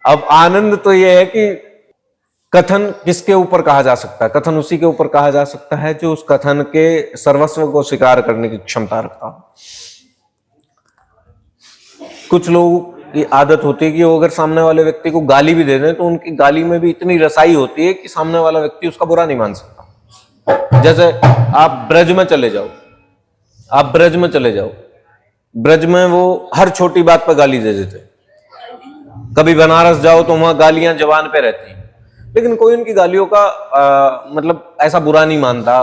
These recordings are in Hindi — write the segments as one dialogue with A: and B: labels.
A: अब आनंद तो यह है कि कथन किसके ऊपर कहा जा सकता है? कथन उसी के ऊपर कहा जा सकता है जो उस कथन के सर्वस्व को स्वीकार करने की क्षमता रखता हो। कुछ लोगों की आदत होती है कि वो अगर सामने वाले व्यक्ति को गाली भी दे दें तो उनकी गाली में भी इतनी रसाई होती है कि सामने वाला व्यक्ति उसका बुरा नहीं मान सकता। जैसे आप ब्रज में चले जाओ, आप ब्रज में चले जाओ, ब्रज में वो हर छोटी बात पर गाली दे देते। कभी बनारस जाओ तो वहां गालियां जबान पे रहती हैं, लेकिन कोई उनकी गालियों का मतलब ऐसा बुरा नहीं मानता,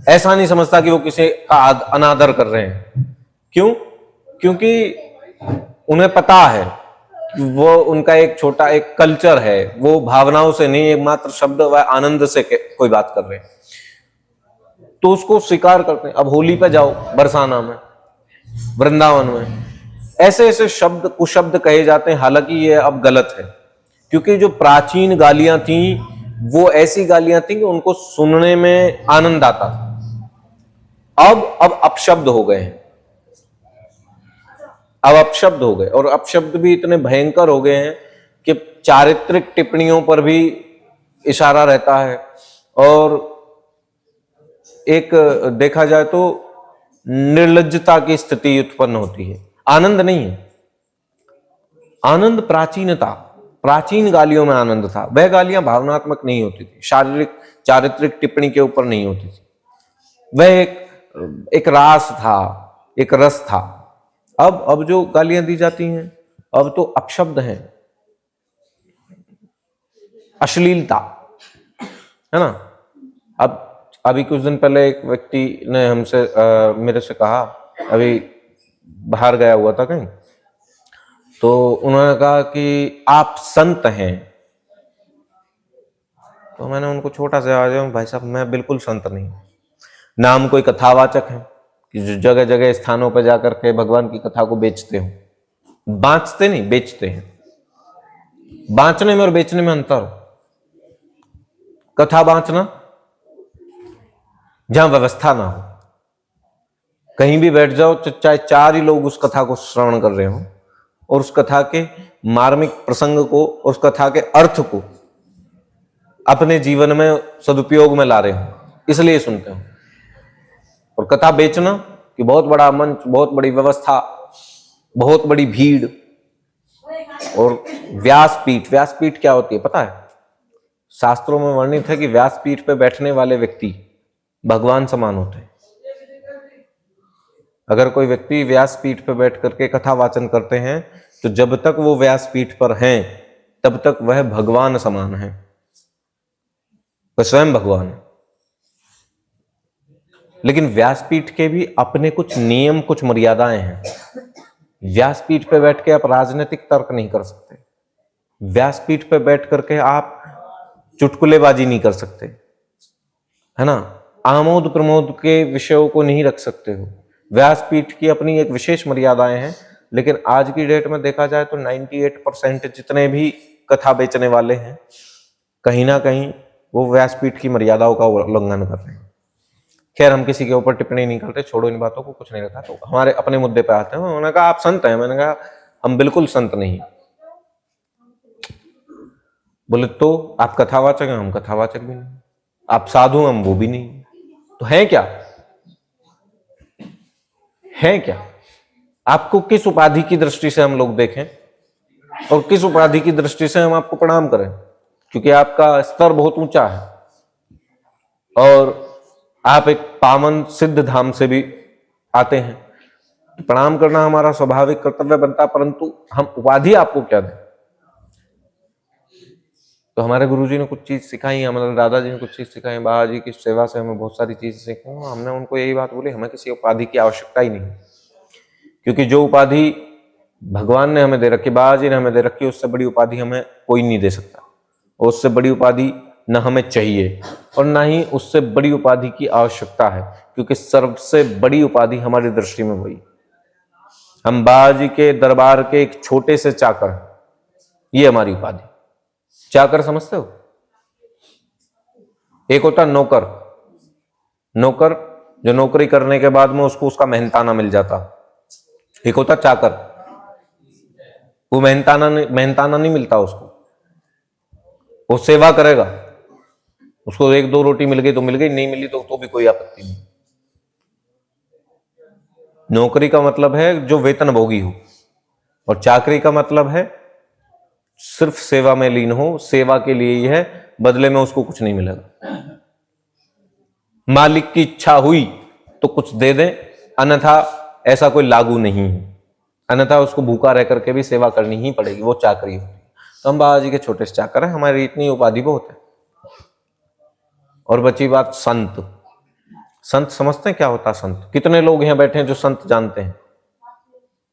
A: ऐसा नहीं समझता कि वो किसी का अनादर कर रहे हैं। क्यों? क्योंकि उन्हें पता है कि वो उनका एक छोटा एक कल्चर है, वो भावनाओं से नहीं, एक मात्र शब्द व आनंद से कोई बात कर रहे हैं, तो उसको स्वीकार करते हैं। अब होली पे जाओ, बरसाना में, वृंदावन में ऐसे ऐसे शब्द कुशब्द कहे जाते हैं, हालांकि ये अब गलत है, क्योंकि जो प्राचीन गालियां थी वो ऐसी गालियां थी कि उनको सुनने में आनंद आता था। अब अपशब्द हो गए हैं, अब अपशब्द हो गए, और अपशब्द भी इतने भयंकर हो गए हैं कि चारित्रिक टिप्पणियों पर भी इशारा रहता है, और एक देखा जाए तो निर्लज्जता की स्थिति उत्पन्न होती है। आनंद नहीं है। आनंद प्राचीनता, प्राचीन गालियों में आनंद था। वह गालियां भावनात्मक नहीं होती थी, शारीरिक चारित्रिक टिप्पणी के ऊपर नहीं होती थी, वह एक रास था, एक रस था। अब जो गालियां दी जाती हैं अब तो अपशब्द हैं, अश्लीलता है ना। अब अभी कुछ दिन पहले एक व्यक्ति ने हमसे मेरे से कहा, अभी बाहर गया हुआ था कहीं, तो उन्होंने कहा कि आप संत हैं। तो मैंने उनको छोटा सा आवाज में, भाई साहब मैं बिल्कुल संत नहीं, नाम कोई कथावाचक है कि जो जगह जगह स्थानों पर जाकर के भगवान की कथा को बेचते हो। बांचते नहीं, बेचते हैं। बांचने में और बेचने में अंतर हो। कथा बांचना जहां व्यवस्था ना हो, कहीं भी बैठ जाओ, चाहे 4 ही लोग उस कथा को श्रवण कर रहे हो और उस कथा के मार्मिक प्रसंग को, उस कथा के अर्थ को अपने जीवन में सदुपयोग में ला रहे हो, इसलिए सुनते हो। और कथा बेचना कि बहुत बड़ा मंच, बहुत बड़ी व्यवस्था, बहुत बड़ी भीड़, और व्यासपीठ। व्यासपीठ क्या होती है पता है? शास्त्रों में वर्णित है कि व्यासपीठ पे बैठने वाले व्यक्ति भगवान समान होते हैं। अगर कोई व्यक्ति व्यासपीठ पे बैठ करके कथा वाचन करते हैं तो जब तक वो व्यासपीठ पर हैं तब तक वह भगवान समान है, वह स्वयं भगवान है। लेकिन व्यासपीठ के भी अपने कुछ नियम, कुछ मर्यादाएं हैं। व्यासपीठ पे बैठ के आप राजनीतिक तर्क नहीं कर सकते, व्यासपीठ पे बैठ करके आप चुटकुलेबाजी नहीं कर सकते, है ना, आमोद प्रमोद के विषयों को नहीं रख सकते हो। व्यासपीठ की अपनी एक विशेष मर्यादाएं हैं। लेकिन आज की डेट में देखा जाए तो 98% जितने भी कथा बेचने वाले हैं कहीं ना कहीं वो व्यासपीठ की मर्यादाओं का उल्लंघन कर रहे हैं। खैर हम किसी के ऊपर टिप्पणी नहीं करते, छोड़ो इन बातों को, कुछ नहीं रखा। तो हमारे अपने मुद्दे पे आते हैं। उन्होंने कहा आप संत हैं, मैंने कहा हम बिल्कुल संत नहीं। बोले तो आप कथावाचक हैं? हम कथावाचक भी नहीं। आप साधु? हम वो भी नहीं। तो है क्या? है क्या? आपको किस उपाधि की दृष्टि से हम लोग देखें और किस उपाधि की दृष्टि से हम आपको प्रणाम करें? क्योंकि आपका स्तर बहुत ऊंचा है और आप एक पावन सिद्ध धाम से भी आते हैं, तो प्रणाम करना हमारा स्वाभाविक कर्तव्य बनता, परंतु हम उपाधि आपको क्या दें? तो हमारे गुरुजी ने कुछ चीज सिखाई, हमारे दादाजी ने कुछ चीज सिखाई, बाबा जी की सेवा से हमें बहुत सारी चीजें सीखी। हमने उनको यही बात बोली, हमें किसी उपाधि की आवश्यकता ही नहीं, क्योंकि जो उपाधि भगवान ने हमें दे रखी, बाबा जी ने हमें दे रखी, उससे बड़ी उपाधि हमें कोई नहीं दे सकता, और उससे बड़ी उपाधि न हमें चाहिए और ना ही उससे बड़ी उपाधि की आवश्यकता है, क्योंकि सबसे बड़ी उपाधि हमारी दृष्टि में वही, हम बाबा जी के दरबार के एक छोटे से चाकर, ये हमारी उपाधि। चाकर समझते हो? एक होता नौकर, नौकर जो नौकरी करने के बाद में उसको उसका मेहनताना मिल जाता। एक होता चाकर, वो मेहनताना नहीं मिलता उसको, वो सेवा करेगा, उसको एक दो रोटी मिल गई तो मिल गई, नहीं मिली तो भी कोई आपत्ति नहीं। नौकरी का मतलब है जो वेतन भोगी हो, और चाकरी का मतलब है सिर्फ सेवा में लीन हो, सेवा के लिए ही है, बदले में उसको कुछ नहीं मिलेगा। मालिक की इच्छा हुई तो कुछ दे दें, अन्यथा ऐसा कोई लागू नहीं है, अन्यथा उसको भूखा रह करके भी सेवा करनी ही पड़ेगी, वो चाकरी होती है। तो हम बाबा जी के छोटे से चाकर हैं, हमारी इतनी उपाधि बहुत है। और बची बात संत। संत समझते हैं क्या होता है संत? कितने लोग यहाँ बैठे हैं जो संत जानते हैं?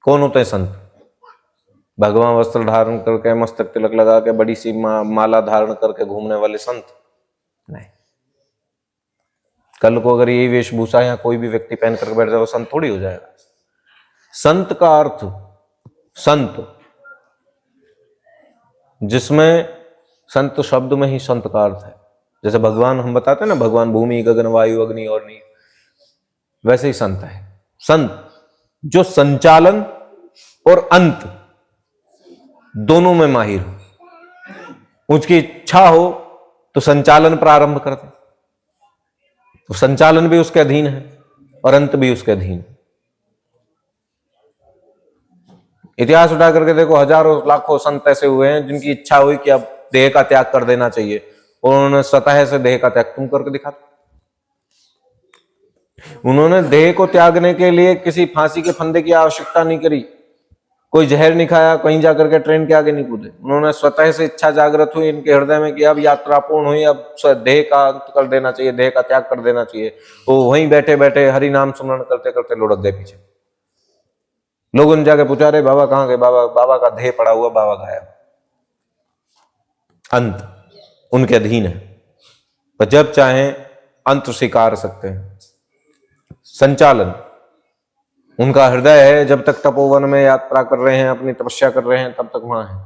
A: कौन होते हैं संत? भगवान वस्त्र धारण करके, मस्तक तिलक लगा के, बड़ी सी माला धारण करके घूमने वाले संत नहीं। कल को अगर यही वेशभूषा यहाँ कोई भी व्यक्ति पहन करके बैठ जाए, वो संत थोड़ी हो जाएगा। संत का अर्थ, संत जिसमें, संत शब्द में ही संत का अर्थ है। जैसे भगवान हम बताते हैं ना, भगवान भूमि गगन वायु अग्नि और नीर, वैसे ही संत है। संत जो संचालन और अंत दोनों में माहिर हो। उसकी इच्छा हो तो संचालन प्रारंभ करते, तो संचालन भी उसके अधीन है और अंत भी उसके अधीन। इतिहास उठा करके देखो, हजारों लाखों संत ऐसे हुए हैं जिनकी इच्छा हुई कि अब देह का त्याग कर देना चाहिए, और उन्होंने स्वतः से देह का त्याग, तुम करके दिखा। उन्होंने देह को त्यागने के लिए किसी फांसी के फंदे की आवश्यकता नहीं करी, कोई जहर नहीं खाया, कहीं जाकर के ट्रेन के आगे नहीं कूदे। उन्होंने स्वतः से इच्छा जागृत हुई इनके हृदय में कि अब यात्रा पूर्ण हुई, अब देह का अंत कर देना चाहिए, देह का त्याग कर देना चाहिए। तो वहीं बैठे बैठे हरि नाम सुमरण करते करते लुढ़क गए पीछे। लोगों ने जाके पूछा, रे बाबा कहाँ गए? बाबा का देह पड़ा हुआ, बाबा गायब। अंत उनके अधीन है, पर जब चाहें अंत स्वीकार सकते हैं। संचालन उनका हृदय है, जब तक तपोवन में यात्रा कर रहे हैं, अपनी तपस्या कर रहे हैं, तब तक वहां है।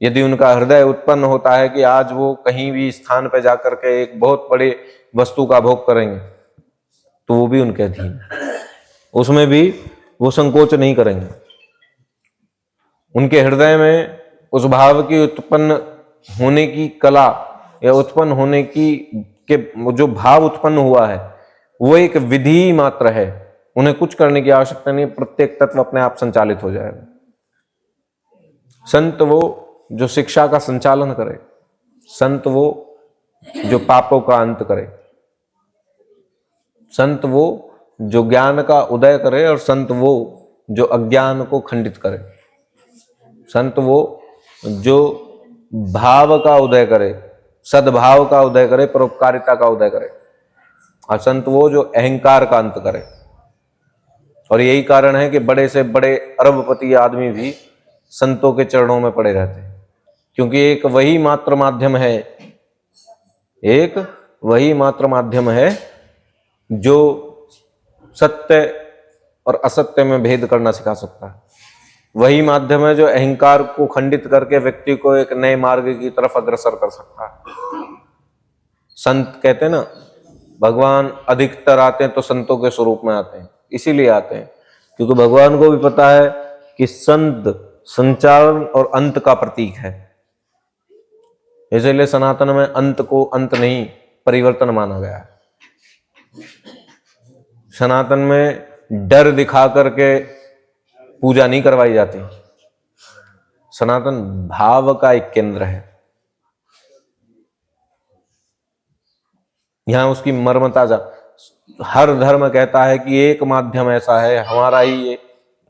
A: यदि उनका हृदय उत्पन्न होता है कि आज वो कहीं भी स्थान पर जाकर के एक बहुत बड़े वस्तु का भोग करेंगे, तो वो भी उनके अधीन है, उसमें भी वो संकोच नहीं करेंगे। उनके हृदय में उस भाव की उत्पन्न होने की कला, या उत्पन्न होने की के जो भाव उत्पन्न हुआ है, वो एक विधि मात्र है। उन्हें कुछ करने की आवश्यकता नहीं, प्रत्येक तत्व अपने आप संचालित हो जाएगा। संत वो जो शिक्षा का संचालन करे, संत वो जो पापों का अंत करे, संत वो जो ज्ञान का उदय करे, और संत वो जो अज्ञान को खंडित करे, संत वो जो भाव का उदय करे, सद्भाव का उदय करे, परोपकारिता का उदय करे, और संत वो जो अहंकार का अंत करे। और यही कारण है कि बड़े से बड़े अरबपति आदमी भी संतों के चरणों में पड़े रहते हैं, क्योंकि एक वही मात्र माध्यम है, एक वही मात्र माध्यम है जो सत्य और असत्य में भेद करना सिखा सकता है। वही माध्यम है जो अहंकार को खंडित करके व्यक्ति को एक नए मार्ग की तरफ अग्रसर कर सकता है। संत कहते हैं ना, भगवान अधिकतर आते हैं तो संतों के स्वरूप में आते हैं, इसीलिए आते हैं क्योंकि भगवान को भी पता है कि संत संचालन और अंत का प्रतीक है। इसलिए सनातन में अंत को अंत नहीं, परिवर्तन माना गया है। सनातन में डर दिखा करके पूजा नहीं करवाई जाती। सनातन भाव का एक केंद्र है, यहां उसकी मर्मता जा। हर धर्म कहता है कि एक माध्यम ऐसा है हमारा ही ये।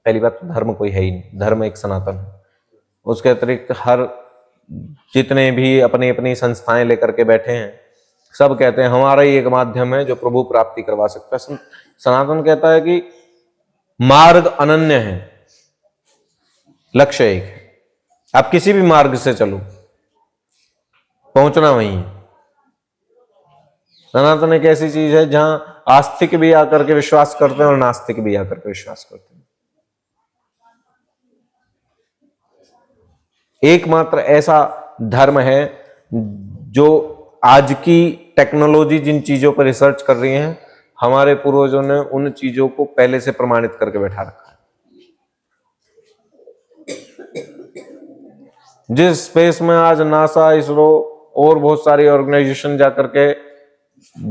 A: पहली बात तो धर्म कोई है ही नहीं, धर्म एक सनातन है। उसके अतिरिक्त हर जितने भी अपनी अपनी संस्थाएं लेकर के बैठे हैं, सब कहते हैं हमारा ही एक माध्यम है जो प्रभु प्राप्ति करवा सकता है। सनातन कहता है कि मार्ग अनन्य है, लक्ष्य एक है। आप किसी भी मार्ग से चलो, पहुंचना वहीं है। सनातन एक ऐसी चीज है जहां आस्तिक भी आकर के विश्वास करते हैं और नास्तिक भी आकर के विश्वास करते हैं। एकमात्र ऐसा धर्म है जो आज की टेक्नोलॉजी जिन चीजों पर रिसर्च कर रही है, हमारे पूर्वजों ने उन चीजों को पहले से प्रमाणित करके बैठा रखा है। जिस स्पेस में आज नासा, इसरो और बहुत सारी ऑर्गेनाइजेशन जाकर के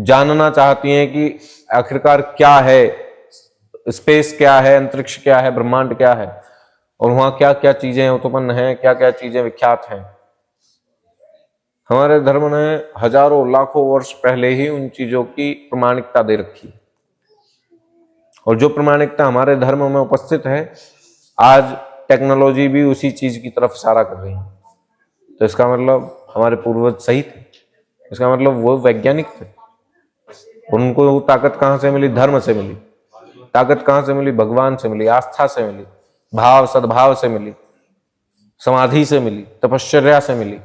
A: जानना चाहती हैं कि आखिरकार क्या है, स्पेस क्या है, अंतरिक्ष क्या है, ब्रह्मांड क्या है, और वहां क्या क्या चीजें उत्पन्न हैं, क्या क्या चीजें विख्यात हैं। हमारे धर्म ने हजारों लाखों वर्ष पहले ही उन चीजों की प्रमाणिकता दे रखी, और जो प्रमाणिकता हमारे धर्म में उपस्थित है, आज टेक्नोलॉजी भी उसी चीज की तरफ इशारा कर रही है। तो इसका मतलब हमारे पूर्वज सही थे, इसका मतलब वो वैज्ञानिक थे। उनको वो ताकत कहां से मिली? धर्म से मिली। ताकत कहां से मिली? भगवान से मिली, आस्था से मिली, भाव सद्भाव से मिली, समाधि से मिली, तपश्चर्या से मिली।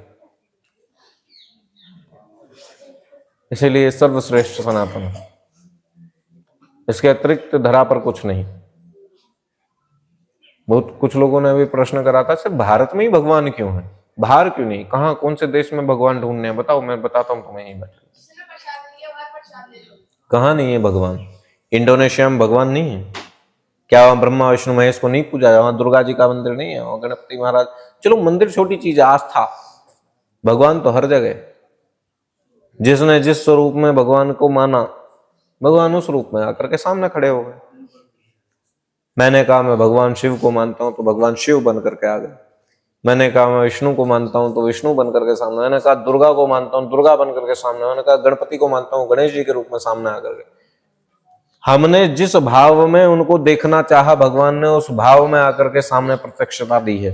A: इसीलिए सर्वश्रेष्ठ सनातन है, इसके अतिरिक्त धरा पर कुछ नहीं। बहुत कुछ लोगों ने भी प्रश्न करा था, सिर्फ भारत में ही भगवान क्यों है, बाहर क्यों नहीं? कहां, कौन से देश में भगवान ढूंढने हैं? बताओ, मैं बताता हूं तुम्हें। यहीं बैठ कहां नहीं है भगवान? इंडोनेशिया में भगवान नहीं है क्या? वहां ब्रह्मा विष्णु महेश को नहीं पूजा? वहां दुर्गा जी का मंदिर नहीं है? वहां गणपति महाराज? चलो मंदिर छोटी चीज है, आस्था। भगवान तो हर जगह। जिसने जिस स्वरूप में भगवान को माना, भगवान उस रूप में आकर के सामने खड़े हो गए। मैंने कहा मैं भगवान शिव को मानता हूं, तो भगवान शिव बन करके आ गए। मैंने कहा मैं विष्णु को मानता हूं, तो विष्णु बन करके सामने। मैंने कहा दुर्गा को मानता हूं, दुर्गा बन करके सामने। मैंने कहा गणपति को मानता हूं, गणेश जी के रूप में सामने आकर के। हमने जिस भाव में उनको देखना चाहा, भगवान ने उस भाव में आकर के सामने प्रत्यक्षता दी है।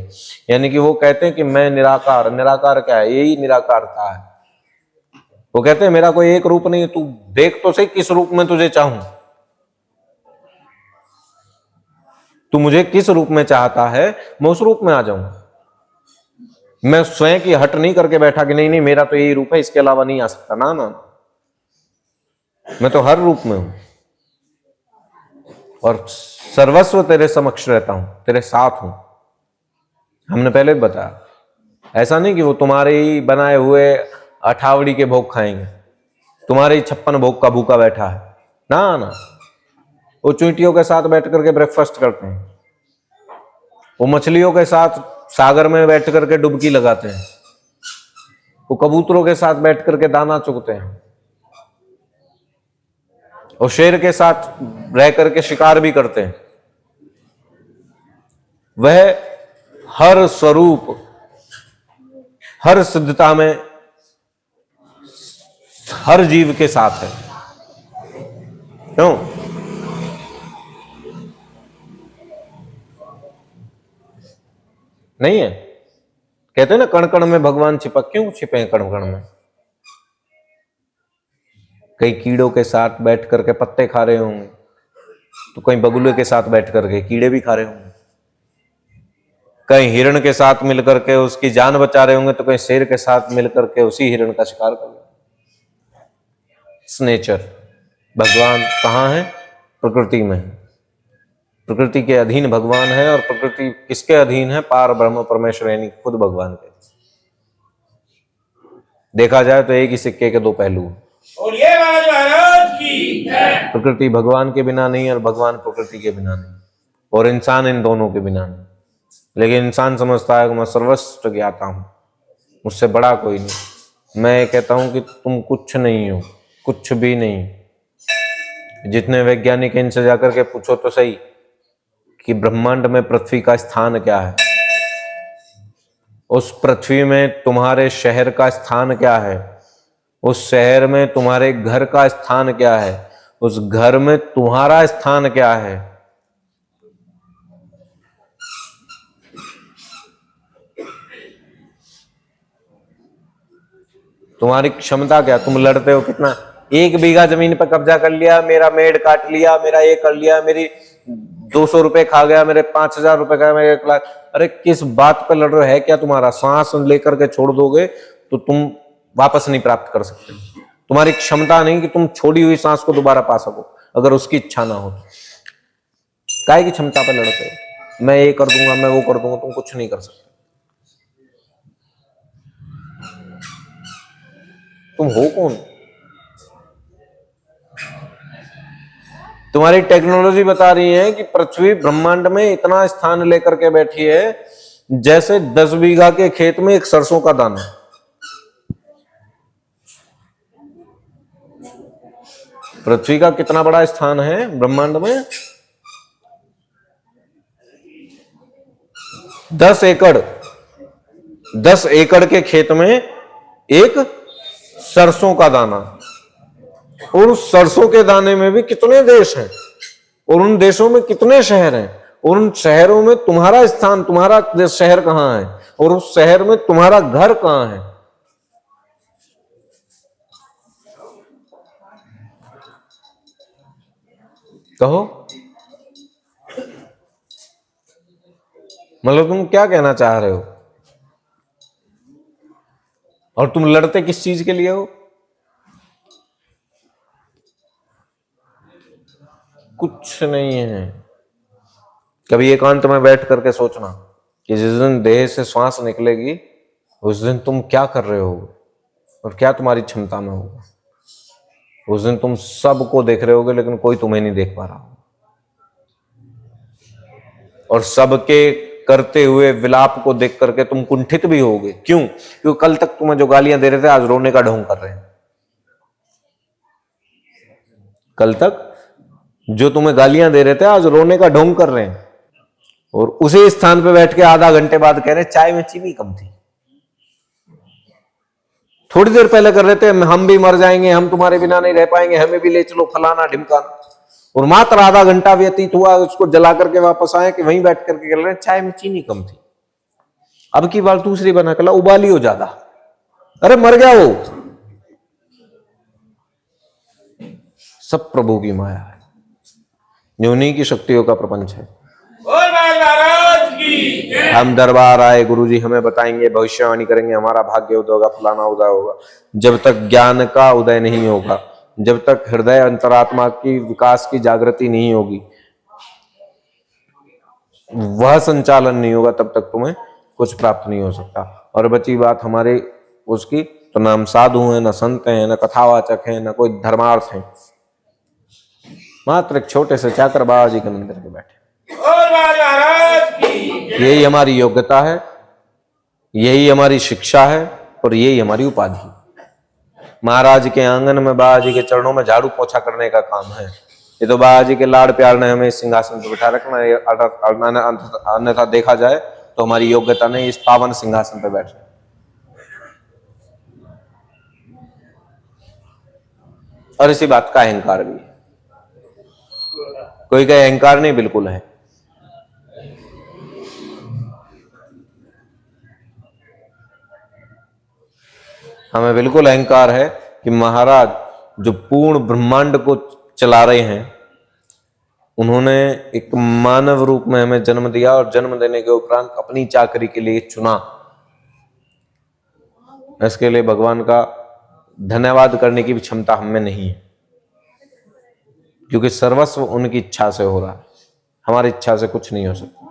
A: यानी कि वो कहते हैं कि मैं निराकार। निराकार क्या है? यही निराकारता है। वो कहते हैं मेरा कोई एक रूप नहीं है, तू देख तो सही किस रूप में तुझे चाहूं, तू मुझे किस रूप में चाहता है, मैं उस रूप में आ जाऊं। मैं स्वयं की हट नहीं करके बैठा कि नहीं नहीं मेरा तो यही रूप है, इसके अलावा नहीं आ सकता। ना ना, मैं तो हर रूप में हूं और सर्वस्व तेरे समक्ष रहता हूं, तेरे साथ हूं। हमने पहले भी बताया, ऐसा नहीं कि वो तुम्हारे ही बनाए हुए अठावड़ी के भोग खाएंगे, तुम्हारे ही 56 भोग का भूखा बैठा है। ना ना, वो चूंटियों के साथ बैठ करके ब्रेकफास्ट करते हैं, वो मछलियों के साथ सागर में बैठ करके डुबकी लगाते हैं, वो कबूतरों के साथ बैठ करके दाना चुगते हैं, और शेर के साथ रह करके शिकार भी करते हैं। वह हर स्वरूप, हर सिद्धता में हर जीव के साथ है। क्यों? नहीं है? कहते हैं ना कण कण में भगवान छिपा। क्यों छिपे हैं कण कण में? कई कीड़ों के साथ बैठ करके पत्ते खा रहे होंगे, तो कहीं बगुले के साथ बैठ करके कीड़े भी खा रहे होंगे, कहीं हिरण के साथ मिलकर के उसकी जान बचा रहे होंगे, तो कहीं शेर के साथ मिलकर के उसी हिरण का शिकार कर रहे। नेचर। भगवान कहाँ है? प्रकृति में है। प्रकृति के अधीन भगवान है, और प्रकृति किसके अधीन है? पार ब्रह्म परमेश्वर, यानी खुद भगवान के। देखा जाए तो एक ही सिक्के के दो पहलू हैं। और ये महाराज की है। प्रकृति भगवान के बिना नहीं, और भगवान प्रकृति के बिना नहीं, और इंसान इन दोनों के बिना नहीं। लेकिन इंसान समझता है कि मैं सर्वस्व ज्ञाता हूं, मुझसे बड़ा कोई नहीं। मैं कहता हूं कि तुम कुछ नहीं हो, कुछ भी नहीं। जितने वैज्ञानिक इनसे जाकर के पूछो तो सही कि ब्रह्मांड में पृथ्वी का स्थान क्या है, उस पृथ्वी में तुम्हारे शहर का स्थान क्या है, उस शहर में तुम्हारे घर का स्थान क्या है, उस घर में तुम्हारा स्थान क्या है। तुम्हारी क्षमता क्या? तुम लड़ते हो कितना? 1 बीघा जमीन पर कब्जा कर लिया, मेरा मेड़ काट लिया, मेरा ये कर लिया, मेरी 200 रुपए खा गया, मेरे 5000 रुपए खा, मेरे 1 लाख। अरे किस बात पे लड़ रहे? है क्या तुम्हारा? सांस लेकर के छोड़ दोगे तो तुम वापस नहीं प्राप्त कर सकते। तुम्हारी क्षमता नहीं कि तुम छोड़ी हुई सांस को दोबारा पा सको, अगर उसकी इच्छा ना हो। काहे की क्षमता पे लड़ते हो? मैं ये कर दूंगा, मैं वो कर दूंगा, तुम कुछ नहीं कर सकते। तुम हो कौन? तुम्हारी टेक्नोलॉजी बता रही है कि पृथ्वी ब्रह्मांड में इतना स्थान लेकर के बैठी है जैसे 10 बीघा के खेत में एक सरसों का दाना। पृथ्वी का कितना बड़ा स्थान है ब्रह्मांड में? 10 एकड़। 10 एकड़ के खेत में एक सरसों का दाना, और उस सरसों के दाने में भी कितने देश हैं, और उन देशों में कितने शहर हैं, और उन शहरों में तुम्हारा स्थान, तुम्हारा शहर कहां है, और उस शहर में तुम्हारा घर कहां है। कहो, मतलब तुम क्या कहना चाह रहे हो? और तुम लड़ते किस चीज के लिए हो? कुछ नहीं है। कभी एकांत में बैठ करके सोचना कि जिस दिन देह से श्वास निकलेगी उस दिन तुम क्या कर रहे हो और क्या तुम्हारी क्षमता में होगा। उस दिन तुम सबको देख रहे होगे लेकिन कोई तुम्हें नहीं देख पा रहा होगा, और सबके करते हुए विलाप को देख करके तुम कुंठित भी होगे। क्यों? क्योंकि कल तक तुम्हें जो गालियां दे रहे थे आज रोने का ढोंग कर रहे हैं। कल तक जो तुम्हें गालियां दे रहे थे आज रोने का ढोंग कर रहे हैं, और उसी स्थान पे बैठ के आधा घंटे बाद कह रहे चाय में चीनी कम थी। थोड़ी देर पहले कर रहे थे हम भी मर जाएंगे, हम तुम्हारे बिना नहीं रह पाएंगे, हमें भी ले चलो, फलाना ढिमकाना, और मात्र आधा घंटा व्यतीत हुआ उसको जला करके वापस आए कि वहीं बैठ करके कह रहे चाय में चीनी कम थी। अब की बार दूसरी बना कर उबाली हो ज्यादा। अरे मर गया वो। सब प्रभु की माया है, जो उन्हीं की शक्तियों का प्रपंच है। हम दरबार आए, गुरुजी हमें बताएंगे, भविष्यवाणी करेंगे, हमारा भाग्य उदय होगा, फलाना उदय होगा। जब तक ज्ञान का उदय नहीं होगा, जब तक हृदय अंतरात्मा की विकास की जागृति नहीं होगी, वह संचालन नहीं होगा, तब तक तुम्हें कुछ प्राप्त नहीं हो सकता। और बची बात हमारे उसकी, तो ना हम साधु हैं, न संत हैं, न कथावाचक हैं, न कोई धर्मार्थ हैं, मात्र एक छोटे से चाकर बाबा जी के मंदिर के बैठे। यही हमारी योग्यता है, यही हमारी शिक्षा है, और यही हमारी उपाधि। महाराज के आंगन में बाबा जी के चरणों में झाड़ू पोछा करने का काम है। ये तो बाबा जी के लाड़ प्यार ने हमें सिंहासन पर बिठा रखना है, अन्यथा देखा जाए तो हमारी योग्यता नहीं इस पावन सिंहासन पर बैठना। और इसी बात का अहंकार भी है। कोई का अहंकार नहीं, बिल्कुल है। हमें बिल्कुल अहंकार है कि महाराज जो पूर्ण ब्रह्मांड को चला रहे हैं, उन्होंने एक मानव रूप में हमें जन्म दिया, और जन्म देने के उपरांत अपनी चाकरी के लिए चुना। इसके लिए भगवान का धन्यवाद करने की भी क्षमता हमें नहीं है, क्योंकि सर्वस्व उनकी इच्छा से हो रहा है, हमारी इच्छा से कुछ नहीं हो सकता।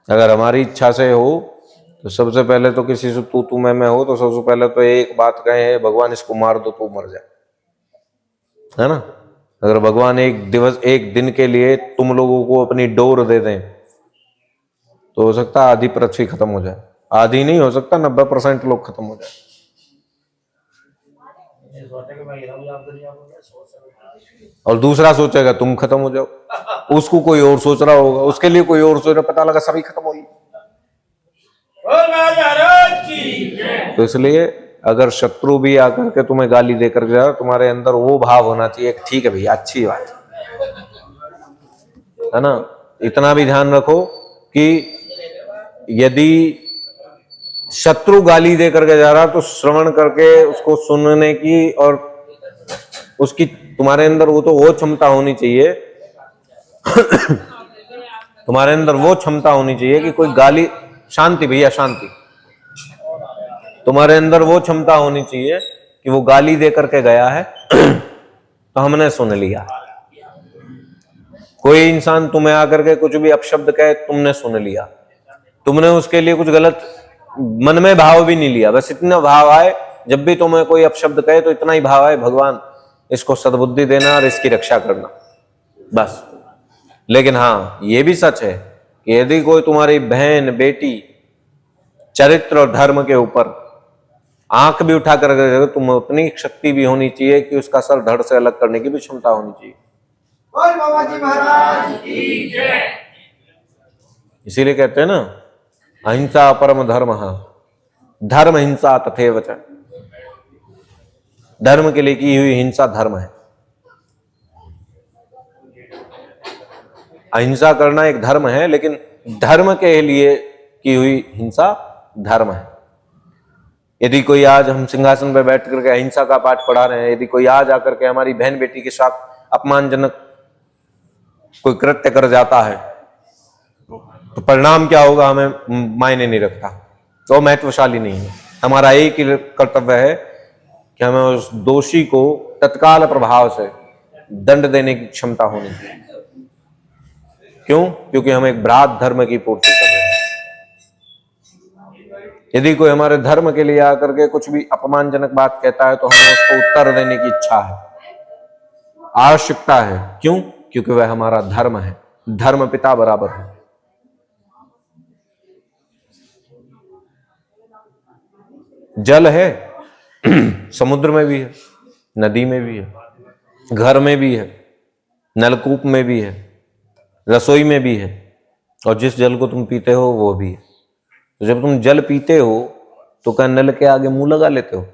A: अगर हमारी इच्छा से हो तो सबसे पहले तो किसी से तू मैं हो तो सबसे पहले तो एक बात कहे, भगवान इसको मार दो तो मर जाए, है ना। अगर भगवान एक दिन के लिए तुम लोगों को अपनी डोर दे दें तो हो सकता है आधी पृथ्वी खत्म हो जाए। आधी नहीं हो सकता, 90% लोग खत्म हो जाए। और दूसरा सोचेगा तुम खत्म हो जाओ, उसको कोई और सोच रहा होगा, उसके लिए कोई और सोच रहा, पता लगा सभी खत्म हो गए। तो इसलिए अगर शत्रु भी आकर के तुम्हें गाली देकर जाए, तुम्हारे अंदर वो भाव होना चाहिए, ठीक है भैया अच्छी बात है ना। इतना भी ध्यान रखो कि यदि शत्रु गाली दे करके जा रहा तो श्रवण करके उसको सुनने की और उसकी तुम्हारे अंदर वो क्षमता होनी चाहिए तुम्हारे अंदर वो क्षमता होनी चाहिए कि कोई गाली, शांति भैया शांति, तुम्हारे अंदर वो क्षमता होनी चाहिए कि वो गाली दे करके गया है तो हमने सुन लिया। कोई इंसान तुम्हें आकर के कुछ भी अपशब्द कहे, तुमने सुन लिया, तुमने उसके लिए कुछ गलत मन में भाव भी नहीं लिया, बस इतना भाव आए, जब भी तुम्हें कोई अपशब्द कहे तो इतना ही भाव आए, भगवान इसको सद्बुद्धि देना और इसकी रक्षा करना, बस। लेकिन हाँ ये भी सच है कि यदि कोई तुम्हारी बहन बेटी चरित्र और धर्म के ऊपर आंख भी उठा कर तुम उतनी शक्ति भी होनी चाहिए कि उसका सर धड़ से अलग करने की भी क्षमता होनी चाहिए।
B: बोल बाबा जी महाराज की जय।
A: इसीलिए कहते हैं ना, अहिंसा परम धर्म, धर्म हिंसा तथैव च। धर्म के लिए की हुई हिंसा धर्म है। अहिंसा करना एक धर्म है, लेकिन धर्म के लिए की हुई हिंसा धर्म है। यदि कोई आज, हम सिंहासन पर बैठ करके अहिंसा का पाठ पढ़ा रहे हैं, यदि कोई आज आकर के हमारी बहन बेटी के साथ अपमानजनक कोई कृत्य कर जाता है, तो परिणाम क्या होगा हमें मायने नहीं रखता, तो महत्वशाली नहीं है। हमारा एक ही कर्तव्य है कि हमें उस दोषी को तत्काल प्रभाव से दंड देने की क्षमता होनी चाहिए। क्यों? क्योंकि हम एक बृहद धर्म की पूर्ति कर रहे हैं। यदि कोई हमारे धर्म के लिए आकर के कुछ भी अपमानजनक बात कहता है, तो हमें उसको उत्तर देने की इच्छा है, आवश्यकता है। क्यों? क्योंकि वह हमारा धर्म है, धर्म पिता बराबर है। जल है, समुद्र में भी है, नदी में भी है, घर में भी है, नलकूप में भी है, रसोई में भी है, और जिस जल को तुम पीते हो वो भी है। तो जब तुम जल पीते हो तो क्या नल के आगे मुंह लगा लेते हो?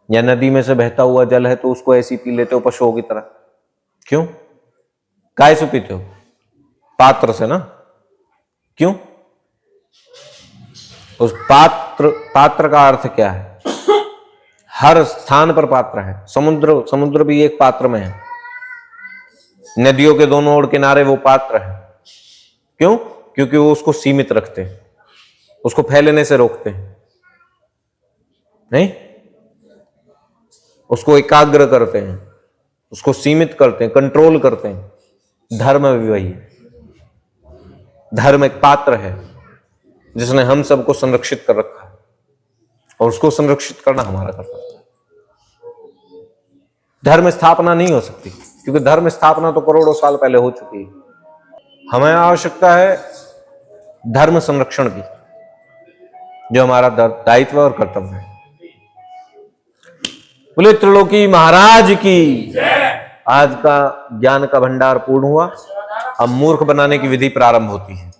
A: या नदी में से बहता हुआ जल है तो उसको ऐसी पी लेते हो पशुओं की तरह? क्यों? काय से पीते हो? पात्र से ना। क्यों? उस पात्र का अर्थ क्या है? हर स्थान पर पात्र है। समुद्र भी एक पात्र में है, नदियों के दोनों ओर किनारे वो पात्र है। क्यों? क्योंकि वो उसको सीमित रखते हैं, उसको फैलने से रोकते हैं, नहीं, उसको एकाग्र करते हैं, उसको सीमित करते हैं, कंट्रोल करते हैं। धर्म भी वही है। धर्म एक पात्र है जिसने हम सबको संरक्षित कर रखा है, और उसको संरक्षित करना हमारा कर्तव्य है। धर्म स्थापना नहीं हो सकती, क्योंकि धर्म स्थापना तो करोड़ों साल पहले हो चुकी है। हमें आवश्यकता है धर्म संरक्षण की, जो हमारा दायित्व और कर्तव्य है। बोले त्रिलोकी महाराज की। आज का ज्ञान का भंडार पूर्ण हुआ। अब मूर्ख बनाने की विधि प्रारंभ होती है।